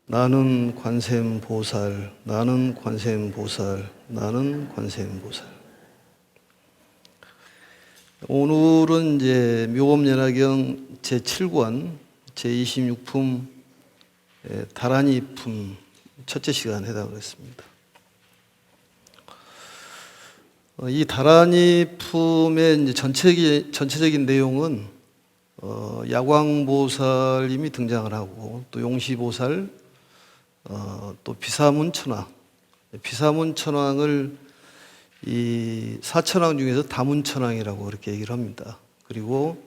나는 관세음보살, 나는 관세음보살, 나는 관세음보살. 오늘은 이제 묘법연화경 제7권 제26품 다란이품 첫째 시간 해당을 했습니다. 이 다란이품의 이제 전체적인 내용은 야광보살님이 등장을 하고 또 용시보살, 또 비사문천왕, 비사문천왕을 이 사천왕 중에서 다문천왕이라고 그렇게 얘기를 합니다. 그리고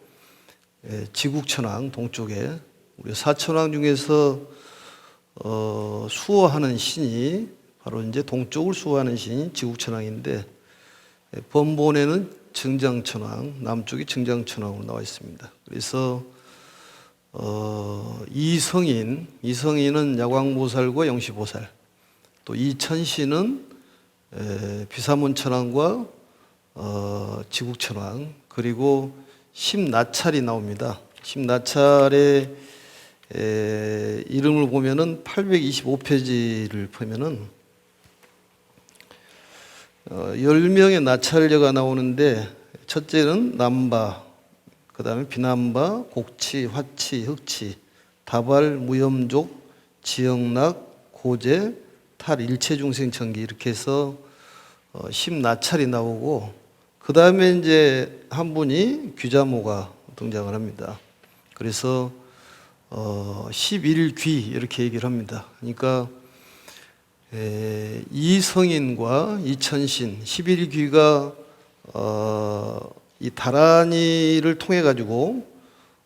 지국천왕 동쪽에 우리 사천왕 중에서 수호하는 신이 바로 이제 동쪽을 수호하는 신이 지국천왕인데 번본에는 증장천왕, 남쪽이 증장천왕으로 나와 있습니다. 그래서 이성인은 야광보살과 용시보살, 또 이천신은 비사문천왕과 지국천왕, 그리고 십나찰이 나옵니다. 십나찰의 이름을 보면은 825페이지를 보면은 10명의 나찰녀가 나오는데 첫째는 남바, 그 다음에 비남바, 곡치, 화치, 흑치, 다발, 무염족, 지영락, 고제, 탈, 일체중생천기 이렇게 해서 10나찰이 나오고 그 다음에 이제 한 분이 귀자모가 등장을 합니다. 그래서 11귀 이렇게 얘기를 합니다. 그러니까 이성인과 이천신 11귀가 이 다란이를 통해 가지고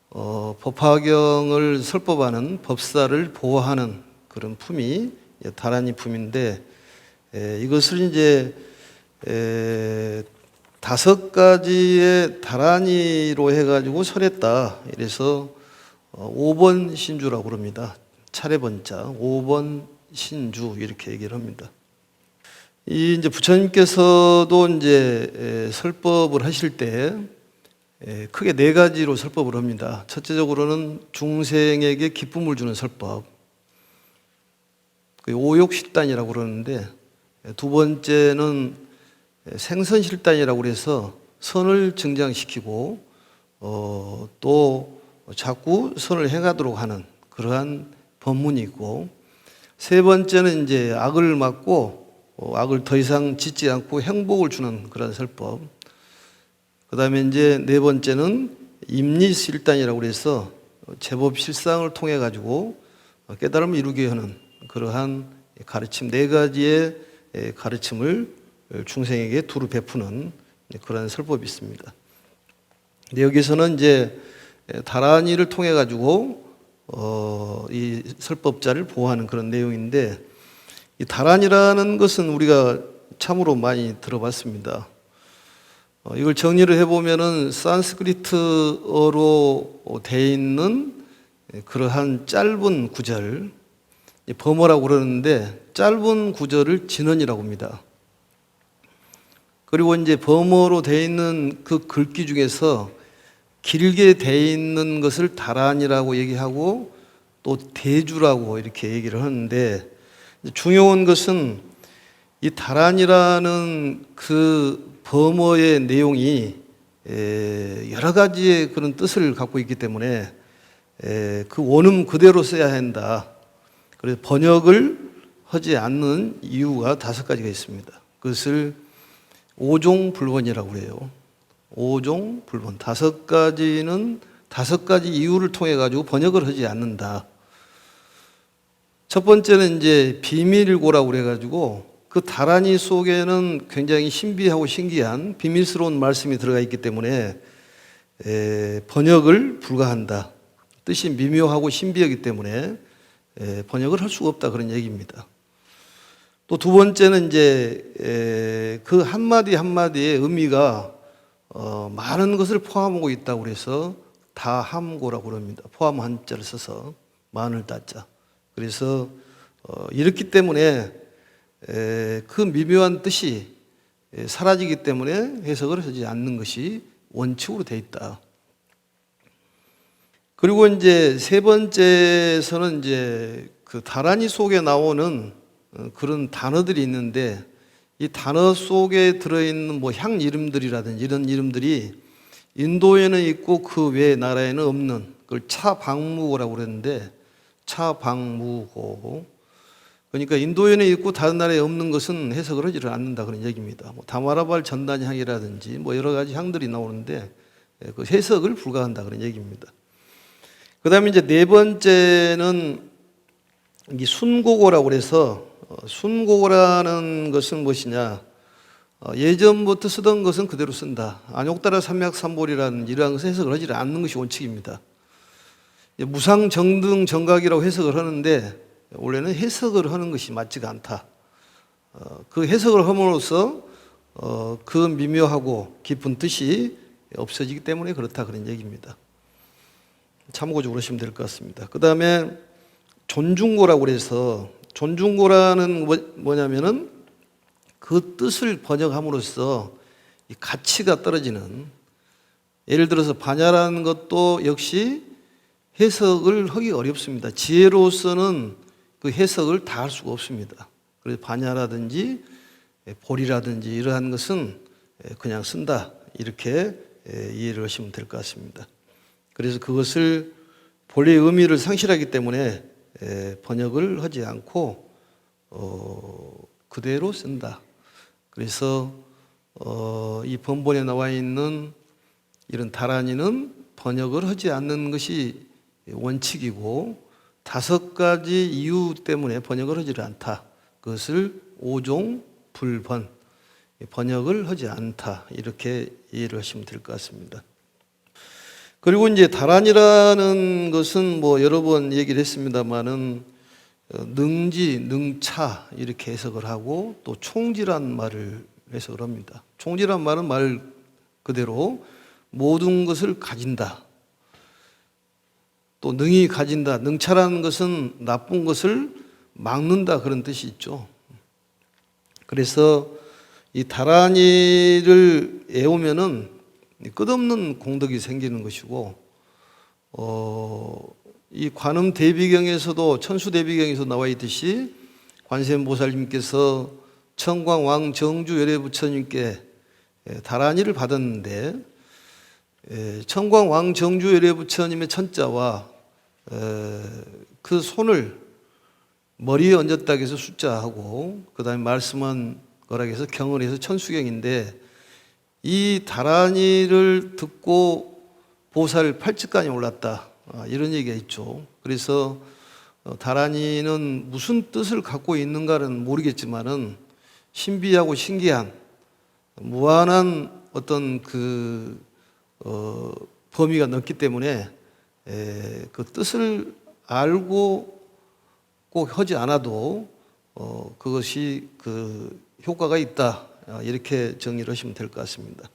법화경을 설법하는 법사를 보호하는 그런 품이 다란이 품인데 이것을 이제 5가지의 다란이로 해가지고 설했다. 이래서 5번 신주라고 그럽니다. 차례번자 5번 신주 이렇게 얘기를 합니다. 이 이제 부처님께서도 이제 설법을 하실 때 크게 4가지로 설법을 합니다. 첫째적으로는 중생에게 기쁨을 주는 설법, 오욕실단이라고 그러는데 두 번째는 생선실단이라고 그래서 선을 증장시키고 또 자꾸 선을 행하도록 하는 그러한 법문이 있고, 세 번째는 이제 악을 막고 악을 더 이상 짓지 않고 행복을 주는 그런 설법. 그 다음에 이제 4번째는 임리실단이라고 그래서 제법 실상을 통해 가지고 깨달음을 이루게 하는 그러한 가르침, 4가지의 가르침을 중생에게 두루 베푸는 그런 설법이 있습니다. 근데 여기서는 이제 다란이를 통해 가지고 이 설법자를 보호하는 그런 내용인데, 이 다란이라는 것은 우리가 참으로 많이 들어봤습니다. 이걸 정리를 해보면은 산스크리트어로 되어 있는 그러한 짧은 구절, 범어라고 그러는데 짧은 구절을 진언이라고 합니다. 그리고 이제 범어로 되어 있는 그 글귀 중에서 길게 되어 있는 것을 다란이라고 얘기하고 또 대주라고 이렇게 얘기를 하는데, 중요한 것은 이 다란이라는 그 범어의 내용이 여러 가지의 그런 뜻을 갖고 있기 때문에 그 원음 그대로 써야 한다. 그래서 번역을 하지 않는 이유가 5가지가 있습니다. 그것을 오종불번이라고 해요. 오종불번. 5가지는 5가지 이유를 통해 가지고 번역을 하지 않는다. 첫 번째는 이제 비밀고라고 그래가지고 그 다란이 속에는 굉장히 신비하고 신기한 비밀스러운 말씀이 들어가 있기 때문에 번역을 불가한다. 뜻이 미묘하고 신비하기 때문에 번역을 할 수가 없다, 그런 얘기입니다. 또 두 번째는 이제 그 한마디 한마디의 의미가 많은 것을 포함하고 있다고 그래서 다함고라고 그럽니다. 포함 한자를 써서 많을 다자. 그래서 이렇기 때문에 그 미묘한 뜻이 사라지기 때문에 해석을 하지 않는 것이 원칙으로 되어 있다. 그리고 이제 세 번째에서는 이제 그 다란이 속에 나오는 그런 단어들이 있는데 이 단어 속에 들어있는 뭐 향 이름들이라든지 이런 이름들이 인도에는 있고 그 외 나라에는 없는 그걸 차방무고라고 그랬는데 차방무고 그러니까 인도에는 있고 다른 나라에 없는 것은 해석을 하지를 않는다 그런 얘기입니다. 뭐 다마라발 전단 향이라든지 뭐 여러 가지 향들이 나오는데 그 해석을 불가한다 그런 얘기입니다. 그다음에 이제 네 번째는 이 순고고라고 그래서 순고고라는 것은 무엇이냐? 예전부터 쓰던 것은 그대로 쓴다. 안욕따라 삼맥삼볼이라는 이러한 것을 해석을 하지 않는 것이 원칙입니다. 무상정등 정각이라고 해석을 하는데 원래는 해석을 하는 것이 맞지가 않다. 그 해석을 함으로써 그 미묘하고 깊은 뜻이 없어지기 때문에 그렇다 그런 얘기입니다. 참고적으로 하시면 될 것 같습니다. 그 다음에 존중고라고 그래서 존중고라는 뭐냐면은 그 뜻을 번역함으로써 이 가치가 떨어지는 예를 들어서 반야라는 것도 역시 해석을 하기 어렵습니다. 지혜로서는 그 해석을 다 할 수가 없습니다. 그래서 반야라든지 볼이라든지 이러한 것은 그냥 쓴다 이렇게 이해를 하시면 될 것 같습니다. 그래서 그것을 본래의 의미를 상실하기 때문에 번역을 하지 않고 그대로 쓴다. 그래서 이 본본에 나와 있는 이런 다란이는 번역을 하지 않는 것이 원칙이고 5가지 이유 때문에 번역을 하지 않다. 그것을 오종 불번 번역을 하지 않다. 이렇게 이해를 하시면 될 것 같습니다. 그리고 이제 다란이라는 것은 뭐 여러 번 얘기를 했습니다만은 능지, 능차 이렇게 해석을 하고 또 총지란 말을 해석을 합니다. 총지란 말은 말 그대로 모든 것을 가진다. 또 능히 가진다. 능차라는 것은 나쁜 것을 막는다 그런 뜻이 있죠. 그래서 이 다란이를 외우면은 끝없는 공덕이 생기는 것이고 이 관음 대비경에서도 천수 대비경에서 나와 있듯이 관세음보살님께서 청광 왕 정주 열애 부처님께 다란이를 받았는데 청광 왕 정주 열애 부처님의 천자와 그 손을 머리에 얹었다 해서 숫자하고 그 다음에 말씀한 거라 해서 경을 해서 천수경인데 이 다란이를 듣고 보살 팔찌간이 올랐다 이런 얘기가 있죠. 그래서 다란이는 무슨 뜻을 갖고 있는가는 모르겠지만은 신비하고 신기한 무한한 어떤 그 범위가 넓기 때문에 그 뜻을 알고 꼭 하지 않아도 그것이 그 효과가 있다 이렇게 정리를 하시면 될 것 같습니다.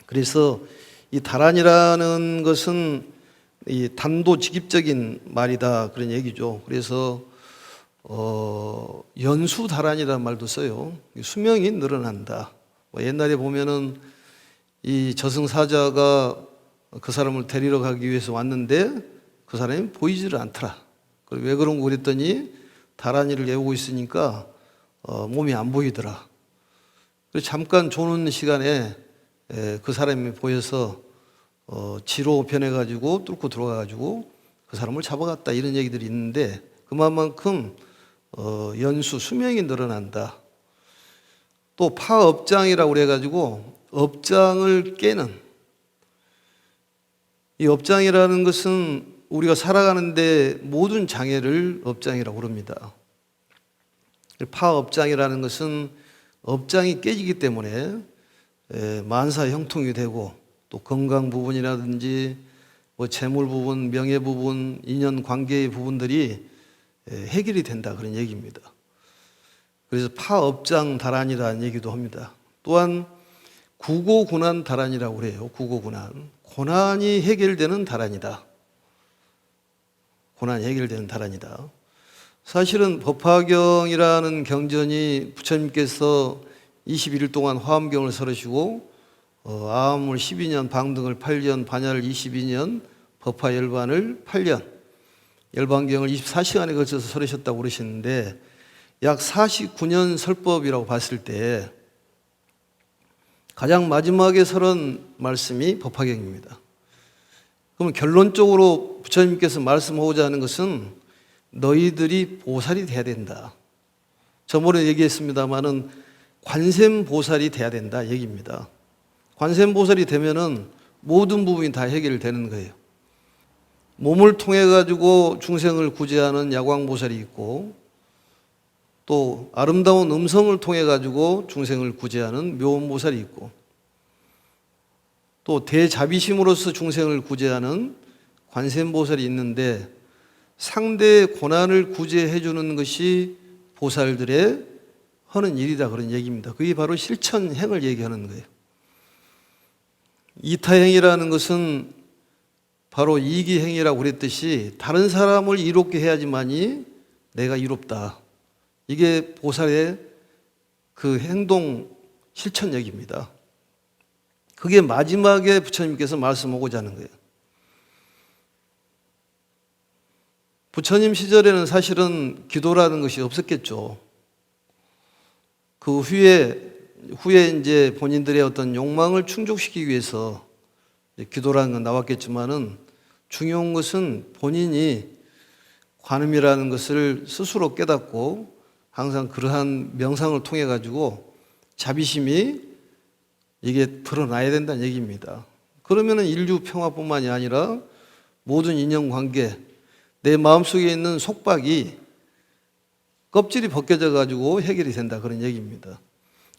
그래서 이 다란이라는 것은 이 단도직입적인 말이다 그런 얘기죠. 그래서 연수다란이라는 말도 써요. 수명이 늘어난다. 옛날에 보면은 이 저승사자가 그 사람을 데리러 가기 위해서 왔는데 그 사람이 보이지를 않더라. 왜 그런 거 그랬더니 다란이를 외우고 있으니까 몸이 안 보이더라. 그래서 잠깐 조는 시간에 그 사람이 보여서 지로 변해가지고 뚫고 들어가가지고 그 사람을 잡아갔다 이런 얘기들이 있는데 그만큼 연수 수명이 늘어난다. 또 파업장이라고 그래가지고 업장을 깨는 이 업장이라는 것은 우리가 살아가는데 모든 장애를 업장이라고 그럽니다. 파업장이라는 것은 업장이 깨지기 때문에 만사 형통이 되고 또 건강 부분이라든지 뭐 재물 부분, 명예 부분, 인연 관계의 부분들이 해결이 된다 그런 얘기입니다. 그래서 파업장 다란이라는 얘기도 합니다. 또한 구고고난 다란이라고 그래요. 구고고난. 고난이 해결되는 다란이다. 고난이 해결되는 다란이다. 사실은 법화경이라는 경전이 부처님께서 21일 동안 화엄경을 설으시고 아함을 12년, 방등을 8년, 반야를 22년, 법화열반을 8년 열반경을 24시간에 걸쳐서 설하셨다고 그러시는데 약 49년 설법이라고 봤을 때 가장 마지막에 설한 말씀이 법화경입니다. 그러면 결론적으로 부처님께서 말씀하고자 하는 것은 너희들이 보살이 돼야 된다. 저번에 얘기했습니다마는 관세음보살이 돼야 된다 얘기입니다. 관세음보살이 되면은 모든 부분이 다 해결되는 거예요. 몸을 통해 가지고 중생을 구제하는 야광보살이 있고 또 아름다운 음성을 통해 가지고 중생을 구제하는 묘음보살이 있고 또 대자비심으로서 중생을 구제하는 관세음보살이 있는데 상대의 고난을 구제해 주는 것이 보살들의 하는 일이다 그런 얘기입니다. 그게 바로 실천행을 얘기하는 거예요. 이타행이라는 것은 바로 이기행이라고 그랬듯이 다른 사람을 이롭게 해야지만이 내가 이롭다. 이게 보살의 그 행동 실천력입니다. 그게 마지막에 부처님께서 말씀하고자 하는 거예요. 부처님 시절에는 사실은 기도라는 것이 없었겠죠. 그 후에 이제 본인들의 어떤 욕망을 충족시키기 위해서 기도라는 건 나왔겠지만은 중요한 것은 본인이 관음이라는 것을 스스로 깨닫고 항상 그러한 명상을 통해 가지고 자비심이 이게 드러나야 된다는 얘기입니다. 그러면은 인류 평화뿐만이 아니라 모든 인연관계, 내 마음속에 있는 속박이 껍질이 벗겨져 가지고 해결이 된다 그런 얘기입니다.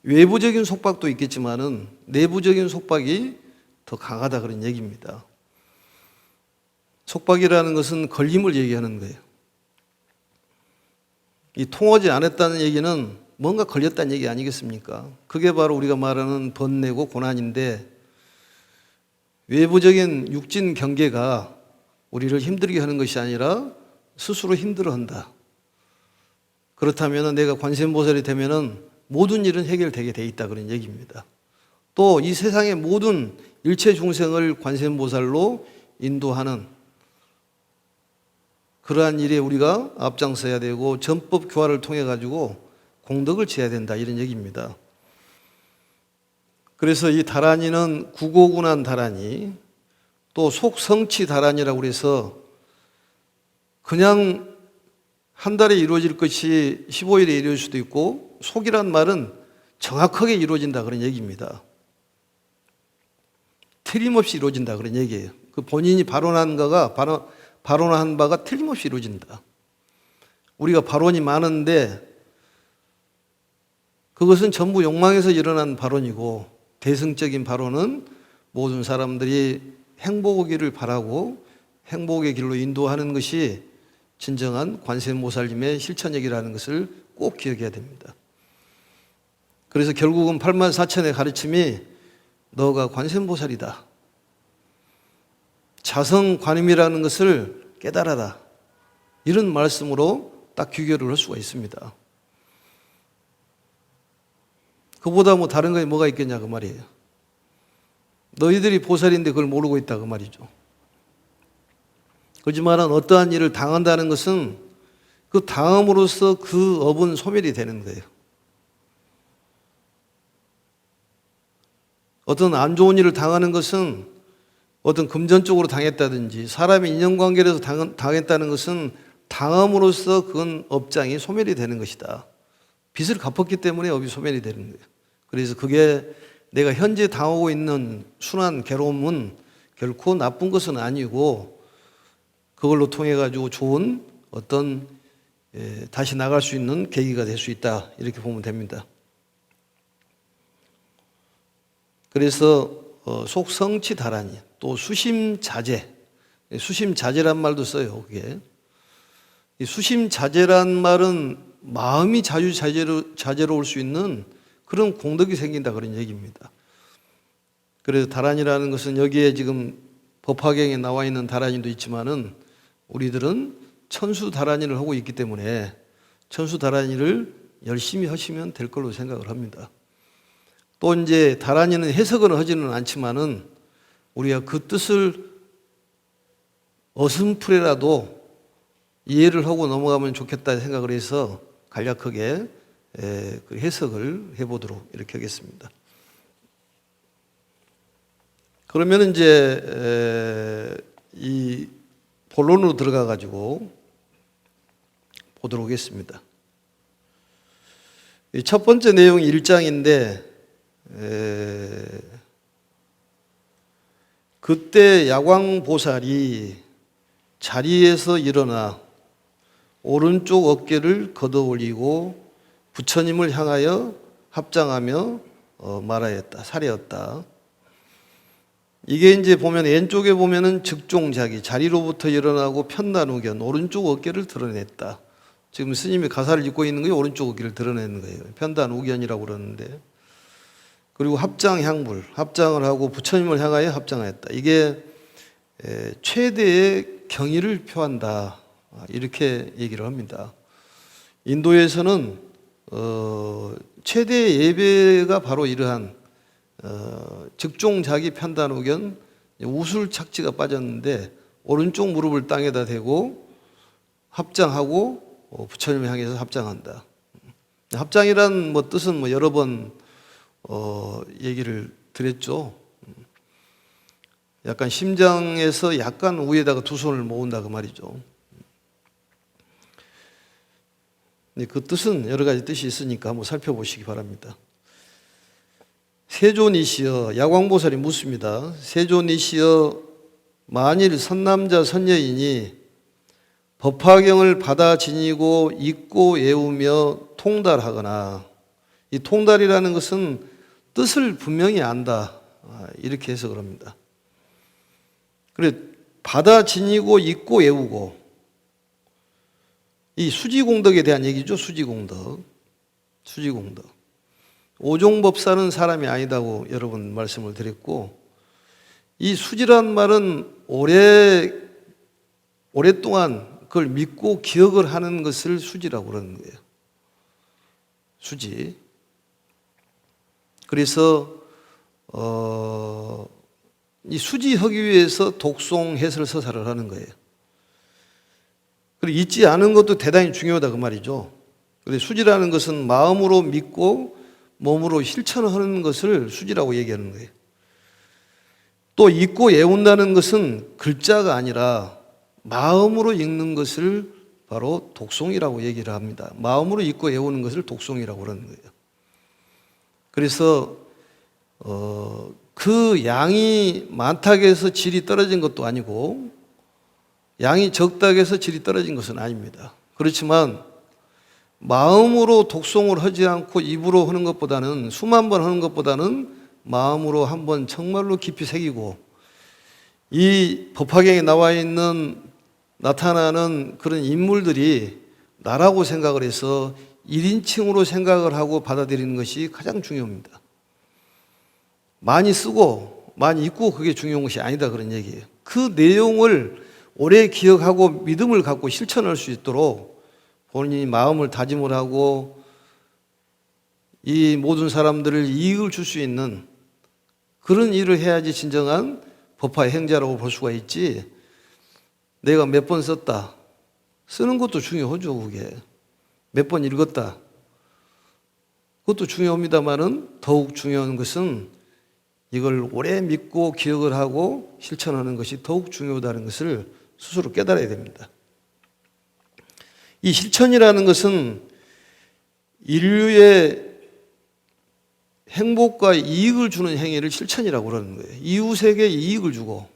외부적인 속박도 있겠지만은 내부적인 속박이 더 강하다 그런 얘기입니다. 속박이라는 것은 걸림을 얘기하는 거예요. 이 통하지 않았다는 얘기는 뭔가 걸렸다는 얘기 아니겠습니까? 그게 바로 우리가 말하는 번뇌고 고난인데 외부적인 육진 경계가 우리를 힘들게 하는 것이 아니라 스스로 힘들어한다. 그렇다면 내가 관세음보살이 되면은 모든 일은 해결되게 돼 있다 그런 얘기입니다. 또 이 세상의 모든 일체 중생을 관세음보살로 인도하는 그러한 일에 우리가 앞장서야 되고 전법 교화를 통해 가지고 공덕을 지어야 된다 이런 얘기입니다. 그래서 이 다란이는 구고군한 다란이 또 속성치 다란이라고 그래서 그냥 한 달에 이루어질 것이 15일에 이루어질 수도 있고 속이란 말은 정확하게 이루어진다 그런 얘기입니다. 틀림없이 이루어진다 그런 얘기예요. 그 본인이 발언한 바가 틀림없이 이루어진다. 우리가 발언이 많은데 그것은 전부 욕망에서 일어난 발언이고 대승적인 발언은 모든 사람들이 행복의 바라고 행복의 길로 인도하는 것이 진정한 관세음보살님의 실천력이라는 것을 꼭 기억해야 됩니다. 그래서 결국은 84,000의 가르침이 너가 관세음보살이다. 자성관음이라는 것을 깨달아라. 이런 말씀으로 딱 규결을 할 수가 있습니다. 그보다 뭐 다른 게 뭐가 있겠냐 그 말이에요. 너희들이 보살인데 그걸 모르고 있다 그 말이죠. 그렇지만은 어떠한 일을 당한다는 것은 그 당함으로써 그 업은 소멸이 되는 거예요. 어떤 안 좋은 일을 당하는 것은 어떤 금전적으로 당했다든지 사람의 인연관계에서 당했다는 것은 당함으로써 그건 업장이 소멸이 되는 것이다. 빚을 갚았기 때문에 업이 소멸이 되는 거예요. 그래서 그게 내가 현재 당하고 있는 순한 괴로움은 결코 나쁜 것은 아니고 그걸로 통해 가지고 좋은 어떤 다시 나갈 수 있는 계기가 될 수 있다. 이렇게 보면 됩니다. 그래서 속성치 다란이 또 수심자재, 수심자재란 말도 써요. 그게 이 수심자재란 말은 마음이 자유자재로울 수 있는 그런 공덕이 생긴다 그런 얘기입니다. 그래서 다란이라는 것은 여기에 지금 법화경에 나와 있는 다란이도 있지만은 우리들은 천수 다란이를 하고 있기 때문에 천수 다란이를 열심히 하시면 될 걸로 생각을 합니다. 또 이제 다란이는 해석은 하지는 않지만은 우리가 그 뜻을 어슴푸레라도 이해를 하고 넘어가면 좋겠다 생각을 해서 간략하게 그 해석을 해보도록 이렇게 하겠습니다. 그러면 이제 이 본론으로 들어가 가지고 보도록 하겠습니다. 첫 번째 내용이 1장인데 그때 야광보살이 자리에서 일어나 오른쪽 어깨를 걷어 올리고 부처님을 향하여 합장하며 말하였다. 사례였다. 이게 이제 보면 왼쪽에 보면은 즉종자기, 자리로부터 일어나고 편단우견, 오른쪽 어깨를 드러냈다. 지금 스님이 가사를 읽고 있는 게 오른쪽 어깨를 드러내는 거예요. 편단우견이라고 그러는데. 그리고 합장향불, 합장을 하고 부처님을 향하여 합장하였다. 이게 최대의 경의를 표한다. 이렇게 얘기를 합니다. 인도에서는 최대의 예배가 바로 이러한 즉종자기 편단우견, 우술 착지가 빠졌는데 오른쪽 무릎을 땅에다 대고 합장하고 부처님을 향해서 합장한다. 합장이란 뜻은 여러 번 얘기를 드렸죠. 약간 심장에서 약간 위에다가 두 손을 모은다 그 말이죠. 그 뜻은 여러 가지 뜻이 있으니까 한번 살펴보시기 바랍니다. 세존이시여, 야광보살이 묻습니다. 세존이시여, 만일 선남자 선녀인이 법화경을 받아 지니고 읽고 외우며 통달하거나, 이 통달이라는 것은 뜻을 분명히 안다, 이렇게 해석을 합니다. 그래, 받아 지니고 읽고 외우고, 이 수지공덕에 대한 얘기죠. 수지공덕. 오종법사는 사람이 아니다고 여러 번 말씀을 드렸고, 이 수지란 말은 오랫동안 그걸 믿고 기억을 하는 것을 수지라고 그러는 거예요. 수지. 그래서 이 수지하기 위해서 독송, 해설, 서사를 하는 거예요. 그리고 잊지 않은 것도 대단히 중요하다 그 말이죠. 그래서 수지라는 것은 마음으로 믿고 몸으로 실천하는 것을 수지라고 얘기하는 거예요. 또 읽고 외운다는 것은 글자가 아니라 마음으로 읽는 것을 바로 독송이라고 얘기를 합니다. 마음으로 읽고 외우는 것을 독송이라고 그러는 거예요. 그래서 그 양이 많다고 해서 질이 떨어진 것도 아니고 양이 적다고 해서 질이 떨어진 것은 아닙니다. 그렇지만 마음으로 독송을 하지 않고 입으로 하는 것보다는, 수만 번 하는 것보다는 마음으로 한번 정말로 깊이 새기고, 이 법화경에 나타나는 그런 인물들이 나라고 생각을 해서 1인칭으로 생각을 하고 받아들이는 것이 가장 중요합니다. 많이 쓰고 많이 읽고 그게 중요한 것이 아니다 그런 얘기예요. 그 내용을 오래 기억하고 믿음을 갖고 실천할 수 있도록 본인이 마음을 다짐을 하고 이 모든 사람들을 이익을 줄 수 있는 그런 일을 해야지 진정한 법화의 행자라고 볼 수가 있지, 내가 몇 번 썼다, 쓰는 것도 중요하죠. 그게 몇 번 읽었다, 그것도 중요합니다만은 더욱 중요한 것은 이걸 오래 믿고 기억을 하고 실천하는 것이 더욱 중요하다는 것을 스스로 깨달아야 됩니다. 이 실천이라는 것은 인류의 행복과 이익을 주는 행위를 실천이라고 그러는 거예요. 이웃에게 이익을 주고,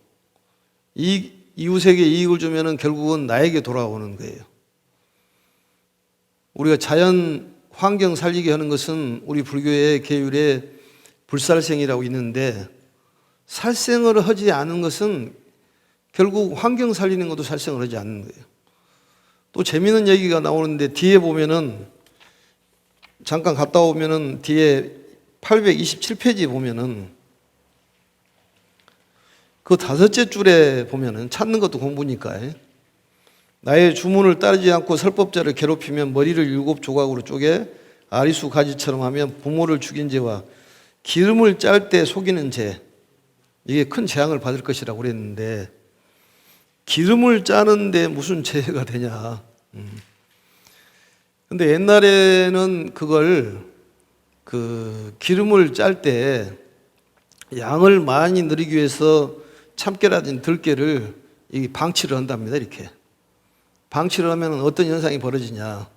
이웃에게 이익을 주면은 결국은 나에게 돌아오는 거예요. 우리가 자연 환경 살리게 하는 것은 우리 불교의 계율에 불살생이라고 있는데, 살생을 하지 않은 것은 결국 환경 살리는 것도 살생을 하지 않는 거예요. 또 재미있는 얘기가 나오는데 뒤에 보면은, 잠깐 갔다 오면은 뒤에 827페이지 보면은 그 5째 줄에 보면은, 찾는 것도 공부니까, 나의 주문을 따르지 않고 설법자를 괴롭히면 머리를 7 조각으로 쪼개 아리수 가지처럼 하면 부모를 죽인 죄와 기름을 짤 때 속이는 죄, 이게 큰 재앙을 받을 것이라고 그랬는데, 기름을 짜는데 무슨 죄가 되냐. 근데 옛날에는 그걸 기름을 짤 때 양을 많이 늘리기 위해서 참깨라든지 들깨를 방치를 한답니다. 이렇게 방치를 하면 어떤 현상이 벌어지냐,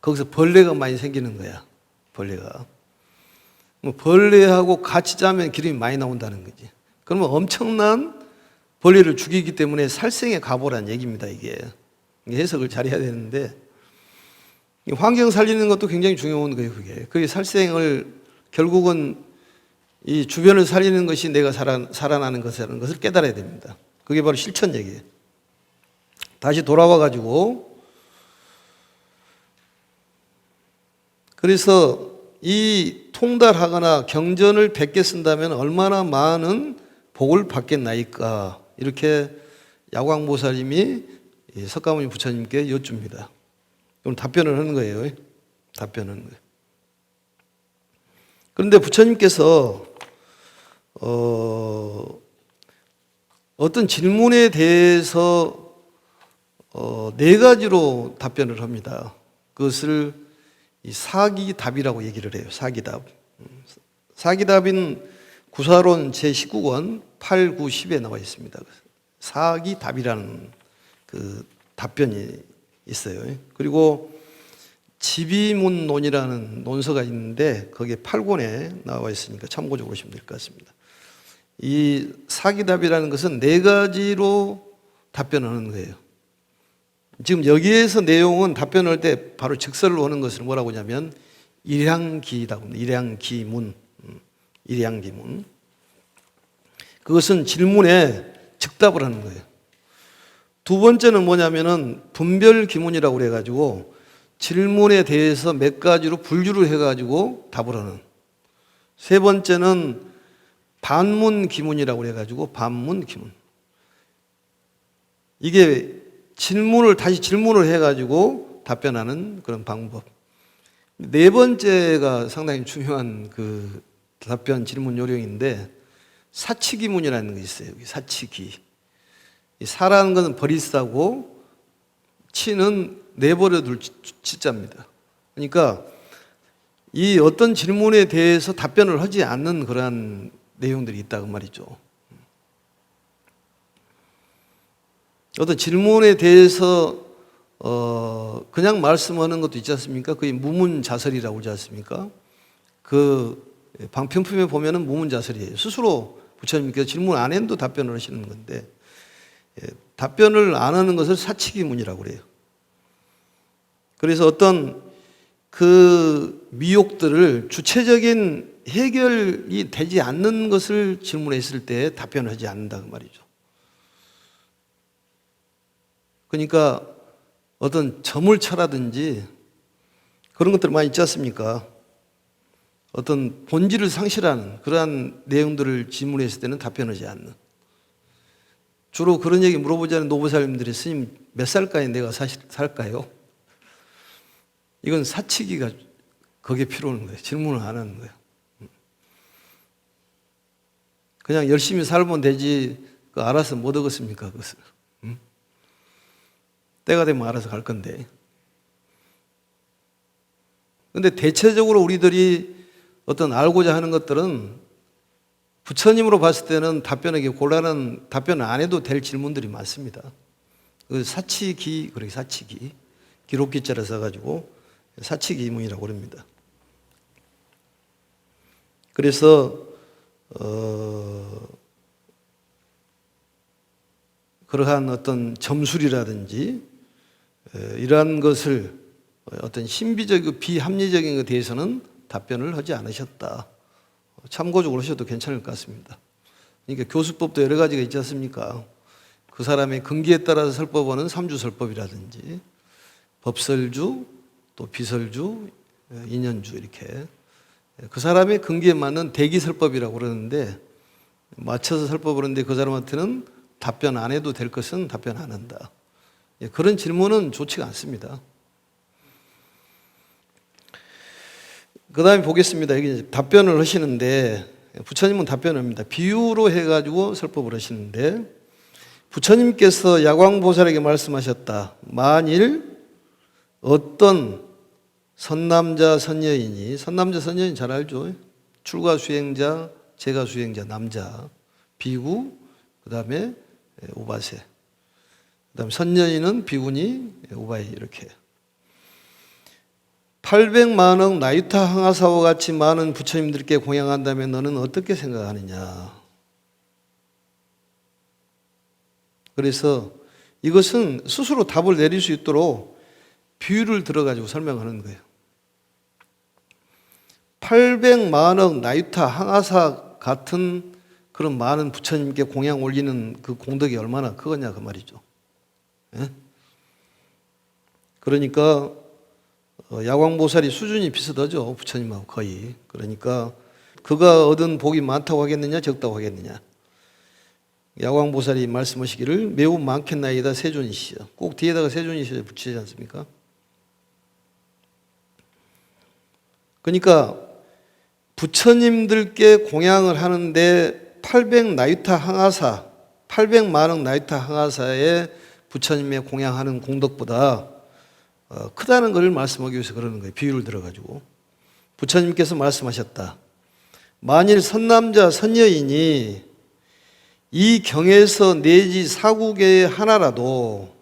거기서 벌레가 많이 생기는 거야. 벌레가 벌레하고 같이 짜면 기름이 많이 나온다는 거지. 그러면 엄청난 벌레를 죽이기 때문에 살생에 가보라는 얘기입니다. 이게 해석을 잘 해야 되는데, 환경 살리는 것도 굉장히 중요한 거예요. 그게 살생을 결국은 이 주변을 살리는 것이 내가 살아나는 것이라는 것을 깨달아야 됩니다. 그게 바로 실천 얘기예요. 다시 돌아와 가지고, 그래서 이 통달하거나 경전을 100개 쓴다면 얼마나 많은 복을 받겠나이까, 이렇게 야광보살님이 석가모니 부처님께 여쭙니다. 그럼 답변을 하는 거예요. 답변하는 거예요. 그런데 부처님께서 어떤 질문에 대해서 4가지로 답변을 합니다. 그것을 사기답이라고 얘기를 해요. 사기답. 사기답인 구사론 제19권 8, 9, 10에 나와 있습니다. 사기답이라는 그 답변이 있어요. 그리고 지비문론이라는 논서가 있는데 거기에 8권에 나와 있으니까 참고적으로 보시면 될 것 같습니다. 이 사기답이라는 것은 4가지로 답변하는 거예요. 지금 여기에서 내용은 답변할 때 바로 직설로 하는 것을 뭐라고 하냐면 일향기라고 합니다. 일향기문. 일향기문. 그것은 질문에 즉답을 하는 거예요. 두 번째는 뭐냐면은 분별기문이라고 그래가지고 질문에 대해서 몇 가지로 분류를 해가지고 답을 하는. 세 번째는 반문기문이라고 그래가지고 반문기문. 이게 다시 질문을 해가지고 답변하는 그런 방법. 네 번째가 상당히 중요한 그 답변 질문 요령인데 사치기문이라는 게 있어요. 사치기. 사라는 것은 버리싸고 치는 내버려 둘 치자입니다. 그러니까 이 어떤 질문에 대해서 답변을 하지 않는 그러한 내용들이 있다고 말이죠. 어떤 질문에 대해서 그냥 말씀하는 것도 있지 않습니까? 그게 무문자설이라고 하지 않습니까? 그 방편품에 보면은 무문자설이에요. 스스로 부처님께서 질문 안 해도 답변을 하시는 건데, 답변을 안 하는 것을 사치기문이라고 그래요. 그래서 어떤 그 미혹들을 주체적인 해결이 되지 않는 것을 질문했을 때 답변하지 않는다 그 말이죠. 그러니까 어떤 점을차라든지 그런 것들 많이 있지 않습니까? 어떤 본질을 상실하는 그러한 내용들을 질문했을 때는 답변하지 않는. 주로 그런 얘기 물어보지 않은 노보살님들이 스님 몇 살까지 내가 살까요? 이건 사치기가 거기에 필요한 거예요. 질문을 안 하는 거예요. 그냥 열심히 살면 되지 알아서 못 얻었습니까? 그것을. 때가 되면 알아서 갈 건데. 근데 대체적으로 우리들이 어떤 알고자 하는 것들은 부처님으로 봤을 때는 답변하기 곤란한, 답변을 안 해도 될 질문들이 많습니다. 그 사치기, 그렇게 사치기, 기록기자를 써가지고 사치기문이라고 그럽니다. 그래서 그러한 어떤 점술이라든지 이러한 것을 어떤 신비적이고 비합리적인 것에 대해서는 답변을 하지 않으셨다. 참고적으로 하셔도 괜찮을 것 같습니다. 그러니까 교수법도 여러 가지가 있지 않습니까? 그 사람의 근기에 따라서 설법하는 삼주설법이라든지 법설주, 또 비설주, 인연주 이렇게 그 사람의 근기에 맞는 대기설법이라고 그러는데 맞춰서 설법을 하는데 그 사람한테는 답변 안 해도 될 것은 답변 안 한다. 그런 질문은 좋지가 않습니다. 그 다음에 보겠습니다. 여기 답변을 하시는데 부처님은 답변을 합니다. 비유로 해가지고 설법을 하시는데 부처님께서 야광보살에게 말씀하셨다. 만일 어떤 선남자 선여인이, 선남자 선여인 잘 알죠? 출가 수행자, 재가 수행자, 남자, 비구, 그 다음에 우바세, 그 다음에 선여인은 비구니, 우바이 이렇게. 800만억 나유타 항아사와 같이 많은 부처님들께 공양한다면 너는 어떻게 생각하느냐. 그래서 이것은 스스로 답을 내릴 수 있도록 비유를 들어가지고 설명하는 거예요. 800만억 나유타 항아사 같은 그런 많은 부처님께 공양 올리는 그 공덕이 얼마나 크겠냐 그 말이죠. 예? 그러니까 야광보살이 수준이 비슷하죠. 부처님하고 거의. 그러니까 그가 얻은 복이 많다고 하겠느냐 적다고 하겠느냐. 야광보살이 말씀하시기를 매우 많겠나이다 세존이시여. 꼭 뒤에다가 세존이시여 붙이지 않습니까? 그러니까 부처님들께 공양을 하는데 800나유타 항아사, 800만억 나유타 항아사에 부처님의 공양하는 공덕보다 크다는 것을 말씀하기 위해서 그러는 거예요. 비유를 들어가지고. 부처님께서 말씀하셨다. 만일 선남자 선여인이 이 경에서 내지 사국의 하나라도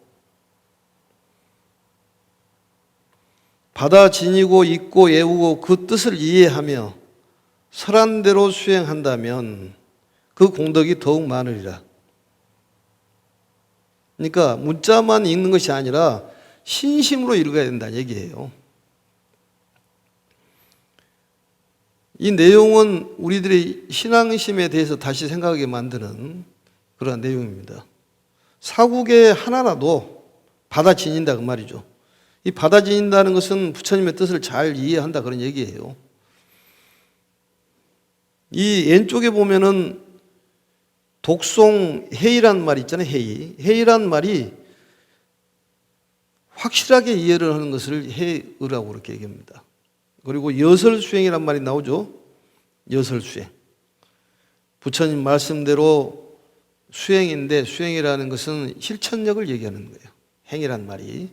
받아 지니고 읽고 외우고 그 뜻을 이해하며 설한 대로 수행한다면 그 공덕이 더욱 많으리라. 그러니까 문자만 읽는 것이 아니라 신심으로 읽어야 된다는 얘기예요. 이 내용은 우리들의 신앙심에 대해서 다시 생각하게 만드는 그런 내용입니다. 사국의 하나라도 받아 지닌다 그 말이죠. 이 받아 지닌다는 것은 부처님의 뜻을 잘 이해한다 그런 얘기예요. 이 왼쪽에 보면은 독송 해이란 말이 있잖아요. 해이란 말이 확실하게 이해를 하는 것을 해의라고 그렇게 얘기합니다. 그리고 여설수행이란 말이 나오죠. 여설수행. 부처님 말씀대로 수행인데 수행이라는 것은 실천력을 얘기하는 거예요. 행이란 말이.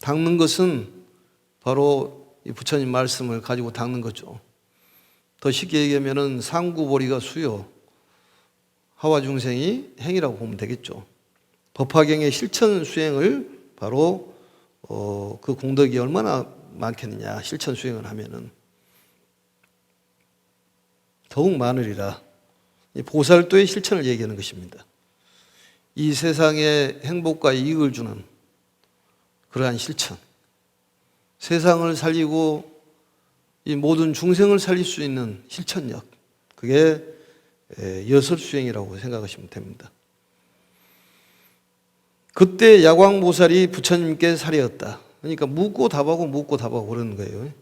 닦는 것은 바로 이 부처님 말씀을 가지고 닦는 거죠. 더 쉽게 얘기하면 상구보리가 수요, 하와 중생이 행이라고 보면 되겠죠. 법화경의 실천 수행을 바로 그 공덕이 얼마나 많겠느냐. 실천 수행을 하면은 더욱 많으리라. 보살도의 실천을 얘기하는 것입니다. 이 세상에 행복과 이익을 주는 그러한 실천, 세상을 살리고 이 모든 중생을 살릴 수 있는 실천력, 그게 여설수행이라고 생각하시면 됩니다. 그때 야광보살이 부처님께 사례였다. 그러니까 묻고 답하고 묻고 답하고 그러는 거예요.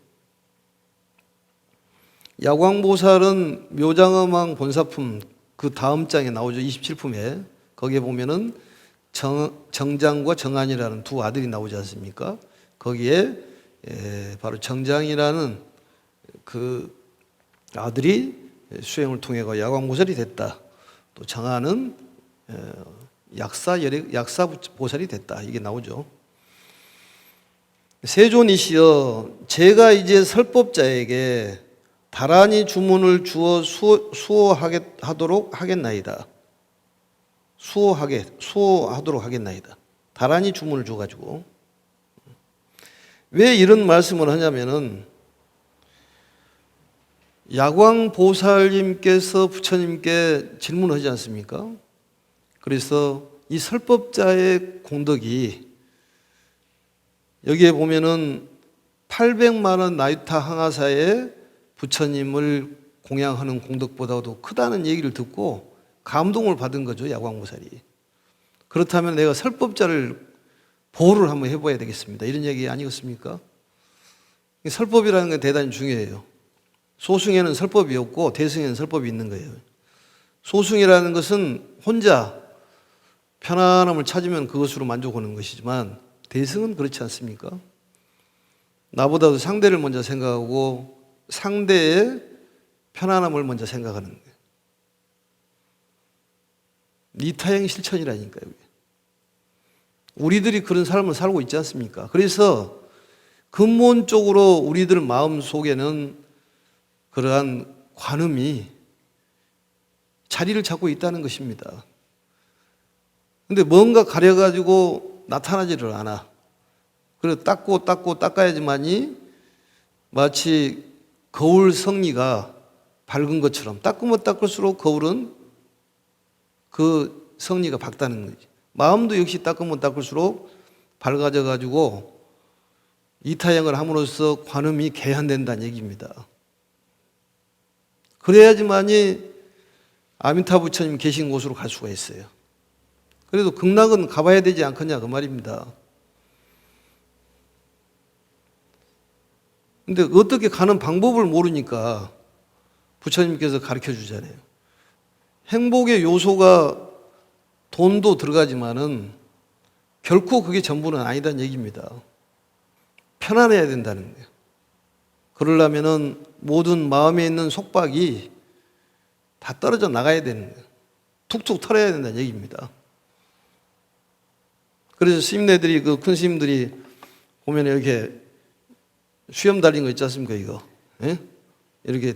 야광보살은 묘장엄왕 본사품 그 다음 장에 나오죠. 27품에. 거기에 보면은 정장과 정안이라는 두 아들이 나오지 않습니까? 거기에 바로 정장이라는 그 아들이 수행을 통해 야광보살이 됐다. 또 정안은 약사보살이 됐다. 이게 나오죠. 세존이시여, 제가 이제 설법자에게 다란히 주문을 주어 수호하도록 하겠나이다. 수호하도록 하겠나이다. 다란히 주문을 줘가지고. 왜 이런 말씀을 하냐면은 야광보살님께서 부처님께 질문하지 않습니까? 그래서 이 설법자의 공덕이 여기에 보면은 800만 원 나유타 항아사에 부처님을 공양하는 공덕보다도 크다는 얘기를 듣고 감동을 받은 거죠, 야광보살이. 그렇다면 내가 설법자를 보호를 한번 해봐야 되겠습니다. 이런 얘기 아니겠습니까? 설법이라는 게 대단히 중요해요. 소승에는 설법이 없고 대승에는 설법이 있는 거예요. 소승이라는 것은 혼자 편안함을 찾으면 그것으로 만족하는 것이지만 대승은 그렇지 않습니까? 나보다도 상대를 먼저 생각하고 상대의 편안함을 먼저 생각하는 거예요. 이타형 실천이라니까요. 우리들이 그런 삶을 살고 있지 않습니까? 그래서 근본적으로 우리들 마음 속에는 그러한 관음이 자리를 잡고 있다는 것입니다. 근데 뭔가 가려가지고 나타나지를 않아. 그래서 닦고 닦아야지만이 마치 거울 성리가 밝은 것처럼 닦으면 닦을수록 거울은 그 성리가 밝다는 거지. 마음도 역시 닦으면 닦을수록 밝아져 가지고 이타형을 함으로써 관음이 개한된다는 얘기입니다. 그래야지만이 아미타 부처님 계신 곳으로 갈 수가 있어요. 그래도 극락은 가봐야 되지 않겠냐 그 말입니다. 근데 어떻게 가는 방법을 모르니까 부처님께서 가르쳐 주잖아요. 행복의 요소가 돈도 들어가지만은 결코 그게 전부는 아니다는 얘기입니다. 편안해야 된다는 거예요. 그러려면은 모든 마음에 있는 속박이 다 떨어져 나가야 되는 거예요. 툭툭 털어야 된다는 얘기입니다. 그래서 스님네들이 그 큰 스님들이 보면 이렇게 수염 달린 거 있지 않습니까, 이거? 예? 이렇게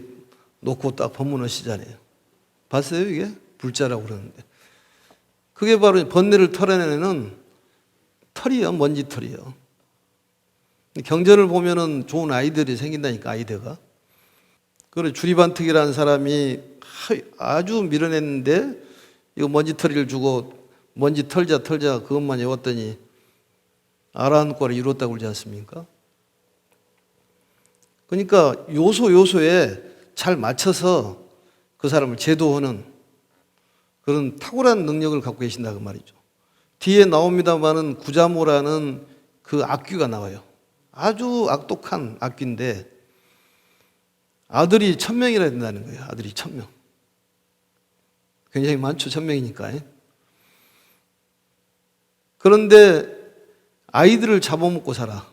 놓고 딱 법문하시잖아요. 봤어요, 이게? 불자라고 그러는데. 그게 바로 번뇌를 털어내는 털이요, 먼지 털이요. 경전을 보면은 좋은 아이들이 생긴다니까, 아이들가. 그리고 주리반특이라는 사람이 아주 밀어냈는데 이거 먼지 털이를 주고 먼지 털자 그것만 외웠더니 아라한과를 이뤘다고 그러지 않습니까? 그러니까 요소에 잘 맞춰서 그 사람을 제도하는 그런 탁월한 능력을 갖고 계신다 그 말이죠. 뒤에 나옵니다마는 구자모라는 그 악귀가 나와요. 아주 악독한 악귀인데 아들이 1000명이나 된다는 거예요. 아들이 1000명. 굉장히 많죠. 1000명이니까. 그런데 아이들을 잡아먹고 살아.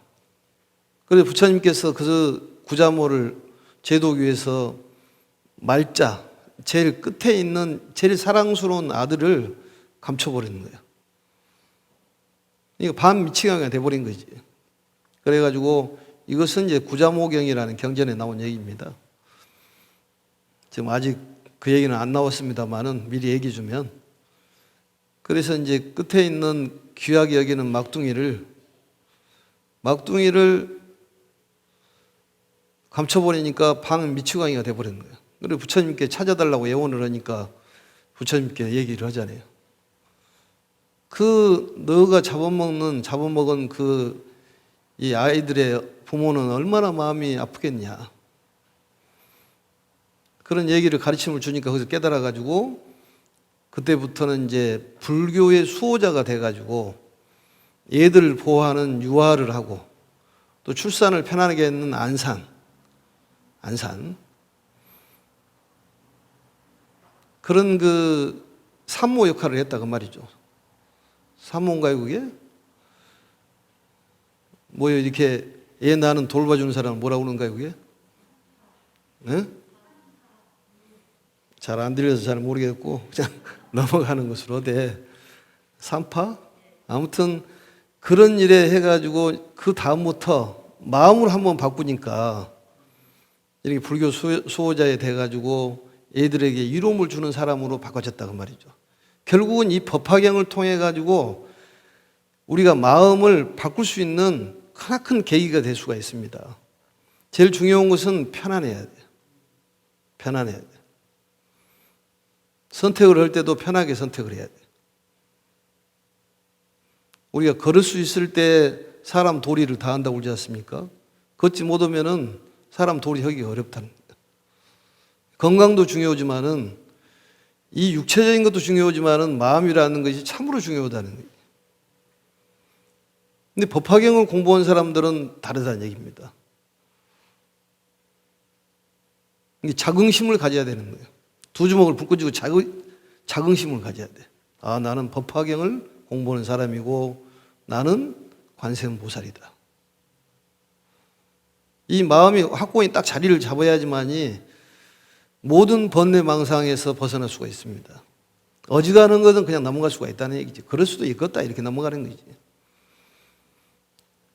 그래서 부처님께서 그 구자모를 제도하기 위해서 말자, 제일 끝에 있는 제일 사랑스러운 아들을 감춰버리는 거예요. 이거 반미치광이가 돼버린 거지. 그래가지고 이것은 이제 구자모경이라는 경전에 나온 얘기입니다. 지금 아직 그 얘기는 안 나왔습니다만은 미리 얘기 주면 그래서 이제 끝에 있는 귀하게 여기는 막둥이를 감춰버리니까 방미치광이가 돼버리는 거예요. 그리고 부처님께 찾아달라고 예원을 하니까 부처님께 얘기를 하잖아요. 너가 잡아먹은 이 아이들의 부모는 얼마나 마음이 아프겠냐. 그런 얘기를 가르침을 주니까 거기서 깨달아가지고 그때부터는 이제 불교의 수호자가 돼가지고 얘들을 보호하는 유화를 하고 또 출산을 편안하게 하는 안산 그런 그 산모 역할을 했다 그 말이죠. 산모인가요 그게? 뭐요 이렇게 애 낳는 돌봐주는 사람은 뭐라고 그러는가요 그게? 네? 잘 안 들려서 잘 모르겠고 그냥 넘어가는 것으로 돼. 산파? 아무튼 그런 일에 해가지고 그 다음부터 마음을 한번 바꾸니까 이렇게 불교 수호자에 돼가지고 애들에게 이로움을 주는 사람으로 바꿔졌다 그 말이죠. 결국은 이 법화경을 통해 가지고 우리가 마음을 바꿀 수 있는 크나큰 계기가 될 수가 있습니다. 제일 중요한 것은 편안해야 돼요. 편안해야 돼요. 선택을 할 때도 편하게 선택을 해야 돼요. 우리가 걸을 수 있을 때 사람 도리를 다한다고 그러지 않습니까? 걷지 못하면은 사람 도리 하기가 어렵다는 거예요. 건강도 중요하지만은 이 육체적인 것도 중요하지만은 마음이라는 것이 참으로 중요하다는 거예요. 근데 법화경을 공부한 사람들은 다르다는 얘기입니다. 이게 자긍심을 가져야 되는 거예요. 두 주먹을 붙고 쥐고 자긍심을 가져야 돼. 아, 나는 법화경을 공부하는 사람이고 나는 관세음보살이다. 이 마음이 확고히 딱 자리를 잡아야지만이 모든 번뇌망상에서 벗어날 수가 있습니다. 어지간한 것은 그냥 넘어갈 수가 있다는 얘기지. 그럴 수도 있겠다 이렇게 넘어가는 거지.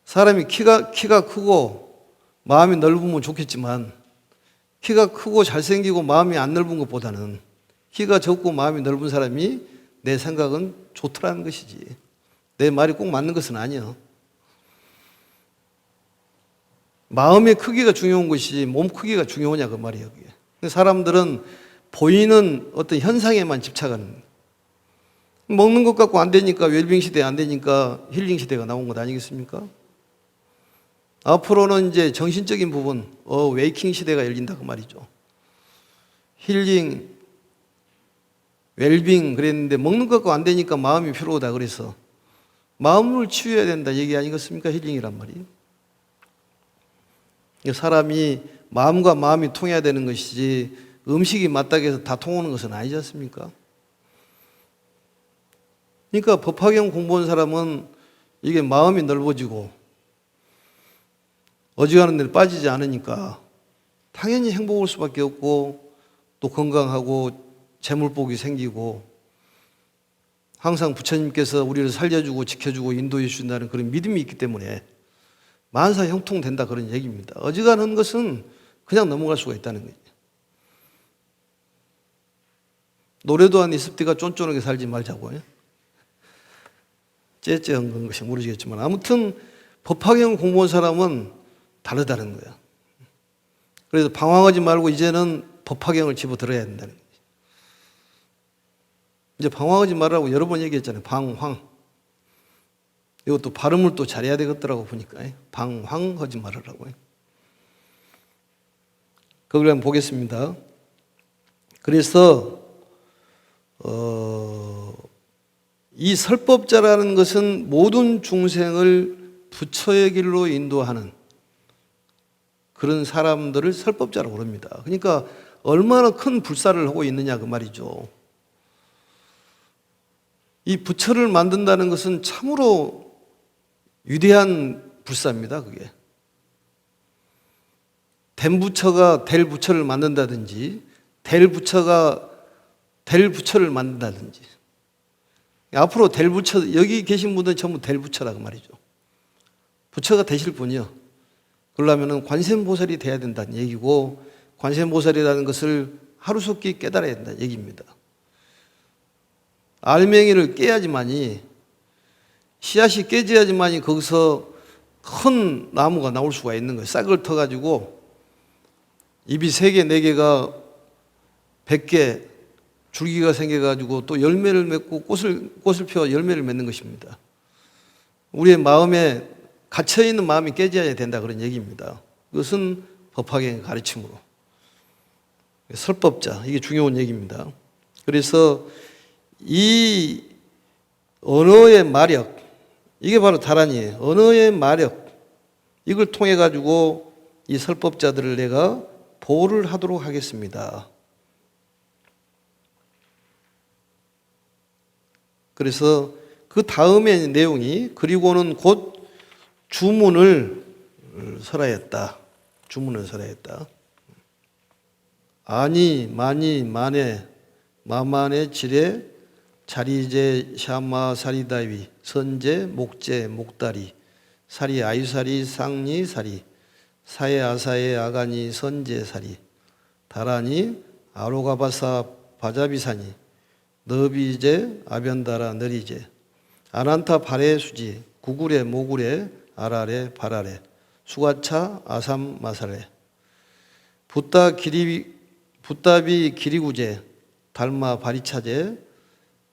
사람이 키가 크고 마음이 넓으면 좋겠지만 키가 크고 잘생기고 마음이 안 넓은 것보다는 키가 적고 마음이 넓은 사람이 내 생각은 좋더라는 것이지. 내 말이 꼭 맞는 것은 아니야. 마음의 크기가 중요한 것이지 몸 크기가 중요하냐 그 말이에요. 그게. 사람들은 보이는 어떤 현상에만 집착하는 거예요. 먹는 것 갖고 안 되니까 웰빙 시대 안 되니까 힐링 시대가 나온 것 아니겠습니까? 앞으로는 이제 정신적인 부분, 웨이킹 시대가 열린다 그 말이죠. 힐링, 웰빙 그랬는데 먹는 것 갖고 안 되니까 마음이 필요하다 그래서 마음을 치유해야 된다 얘기 아니겠습니까? 힐링이란 말이. 사람이 마음과 마음이 통해야 되는 것이지 음식이 맞닥해서 다 통하는 것은 아니지 않습니까? 그러니까 법화경 공부한 사람은 이게 마음이 넓어지고 어지간한 데를 빠지지 않으니까 당연히 행복할 수밖에 없고 또 건강하고 재물복이 생기고 항상 부처님께서 우리를 살려주고 지켜주고 인도해 주신다는 그런 믿음이 있기 때문에 만사 형통된다 그런 얘기입니다. 어지간한 것은 그냥 넘어갈 수가 있다는 거죠. 노래도 안 있습니까? 쫀쫀하게 살지 말자고요. 째째한 것이 모르겠지만 아무튼 법화경 공부한 사람은 다르다는 거야. 그래서 방황하지 말고 이제는 법화경을 집어들어야 된다는 거지. 이제 방황하지 말라고 여러 번 얘기했잖아요. 방황. 이것도 발음을 또 잘해야 되겠더라고 보니까. 방황하지 말으라고요. 그걸 한번 보겠습니다. 그래서 이 설법자라는 것은 모든 중생을 부처의 길로 인도하는 그런 사람들을 설법자라고 그럽니다. 그러니까 얼마나 큰 불사를 하고 있느냐 그 말이죠. 이 부처를 만든다는 것은 참으로 위대한 불사입니다. 그게. 된 부처가 될 부처를 만든다든지 될 부처가 될 부처를 만든다든지 앞으로 될 부처, 여기 계신 분들은 전부 될 부처라고 말이죠. 부처가 되실 분이요. 그러려면 관세음보살이 돼야 된다는 얘기고 관세음보살이라는 것을 하루속히 깨달아야 된다는 얘기입니다. 알맹이를 깨야지만이 씨앗이 깨져야지만이 거기서 큰 나무가 나올 수가 있는 거예요. 싹을 터가지고 입이 3개, 4개가 100개 줄기가 생겨가지고 또 열매를 맺고 꽃을 펴 열매를 맺는 것입니다. 우리의 마음에 갇혀있는 마음이 깨져야 된다 그런 얘기입니다. 그것은 법화경의 가르침으로. 설법자, 이게 중요한 얘기입니다. 그래서 이 언어의 마력, 이게 바로 다란이에요. 언어의 마력, 이걸 통해 가지고 이 설법자들을 내가 보호를 하도록 하겠습니다. 그래서 그 다음의 내용이 그리고는 곧 주문을 설하였다. 주문을 설하였다. 아니, 마니, 마네, 마마네, 지레, 자리제, 샤마, 사리다위, 선제, 목제, 목다리, 사리, 아유사리, 상리, 사리, 사에, 아사에, 아가니, 선제, 사리, 다라니, 아로가바사, 바자비사니, 너비제, 아변다라, 너리제, 아난타, 바레, 수지, 구구레, 모구레, 아라레, 바라레, 수가차, 아삼, 마사레, 붓다비, 기리구제, 달마, 바리차제,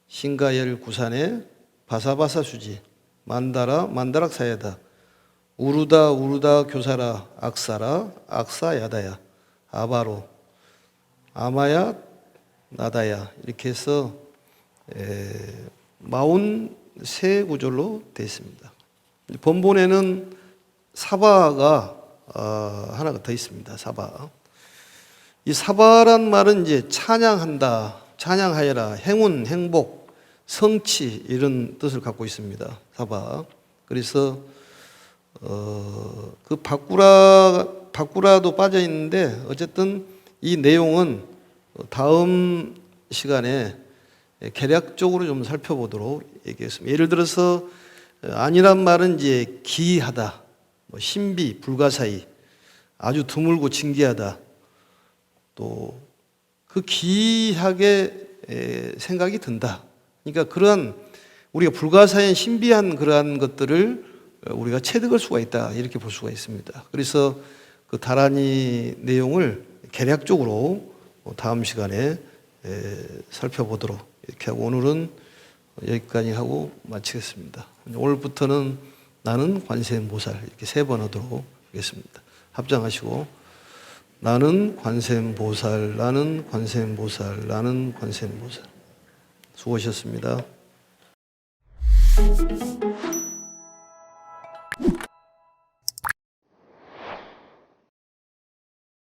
신가열, 구산에, 바사바사, 수지, 만다라, 만다락, 사야다, 우루다, 우루다, 교사라, 악사라, 악사, 야다야, 아바로, 아마야, 나다야, 이렇게 해서 43구절로 되어 있습니다. 본본에는 사바가 하나가 더 있습니다. 사바. 이 사바란 말은 이제 찬양한다, 찬양하여라, 행운, 행복, 성취 이런 뜻을 갖고 있습니다. 사바. 그래서 그 바꾸라도 빠져 있는데 어쨌든 이 내용은 다음 시간에 개략적으로 좀 살펴보도록 얘기했습니다. 예를 들어서 안이란 말은 이제 기이하다, 뭐 신비, 불가사의, 아주 드물고 진귀하다. 또 그 기이하게 생각이 든다. 그러니까 그러한 우리가 불가사의 신비한 그러한 것들을 우리가 체득할 수가 있다. 이렇게 볼 수가 있습니다. 그래서 그 다란이 내용을 개략적으로 다음 시간에 살펴보도록 이렇게 하고 오늘은 여기까지 하고 마치겠습니다. 오늘부터는 나는 관세음보살 이렇게 3번 하도록 하겠습니다. 합장하시고 나는 관세음보살, 나는 관세음보살, 나는 관세음보살. 수고하셨습니다.